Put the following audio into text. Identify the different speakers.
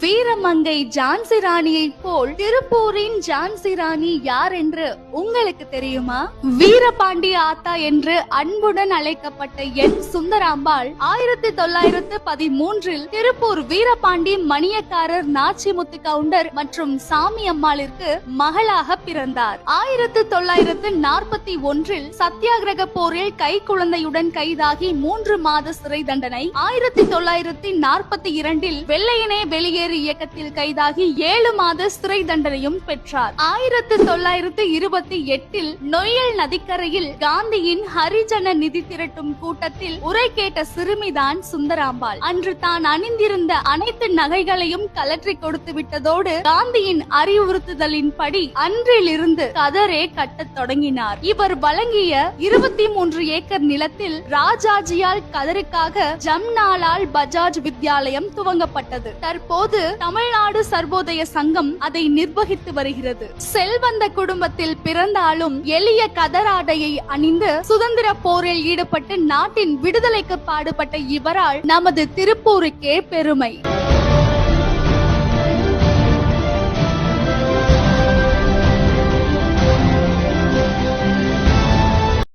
Speaker 1: வீரமங்கை ஜான்சி ராணியைப் போல் திருப்பூரின் ஜான்சி ராணி யார் என்று உங்களுக்கு தெரியுமா? வீரபாண்டி ஆத்தா என்று அன்புடன் அழைக்கப்பட்ட என் சுந்தராம்பாள் 1913 திருப்பூர் வீரபாண்டி மணியக்காரர் நாச்சிமுத்து கவுண்டர் மற்றும் சாமி அம்மாளிற்கு மகளாக பிறந்தார். 1941 சத்தியாகிரக போரில் கைக்குழந்தையுடன் கைதாகி 3 மாத சிறை தண்டனை, 1942 வெள்ளையனே வெளியே இயக்கத்தில் கைதாகி 7 மாத சிறை தண்டனையும் பெற்றார். 1928 நொய்யல் நதிக்கரையில் காந்தியின் ஹரிஜன நிதி திரட்டும் கூட்டத்தில் உரை கேட்ட சிறுமிதான் சுந்தராம்பாள். அன்று தான் அணிந்திருந்த அனைத்து நகைகளையும் கலற்றி கொடுத்து விட்டதோடு காந்தியின் அறிவுறுத்துதலின்படி அன்றிலிருந்து கதரே கட்டத் தொடங்கினார். இவர் வழங்கிய 23 ஏக்கர் நிலத்தில் ராஜாஜியால் கதருக்காக ஜம்னாலால் பஜாஜ் வித்யாலயம் துவங்கப்பட்டது. தற்போது தமிழ்நாடு சர்வோதய சங்கம் அதை நிர்வகித்து வருகிறது. செல்வந்த குடும்பத்தில் பிறந்தாலும் எளிய கதராடையை அணிந்து சுதந்திர போரில் ஈடுபட்டு நாட்டின் விடுதலைக்கு பாடுபட்ட இவரால் நமது திருப்பூருக்கே பெருமை.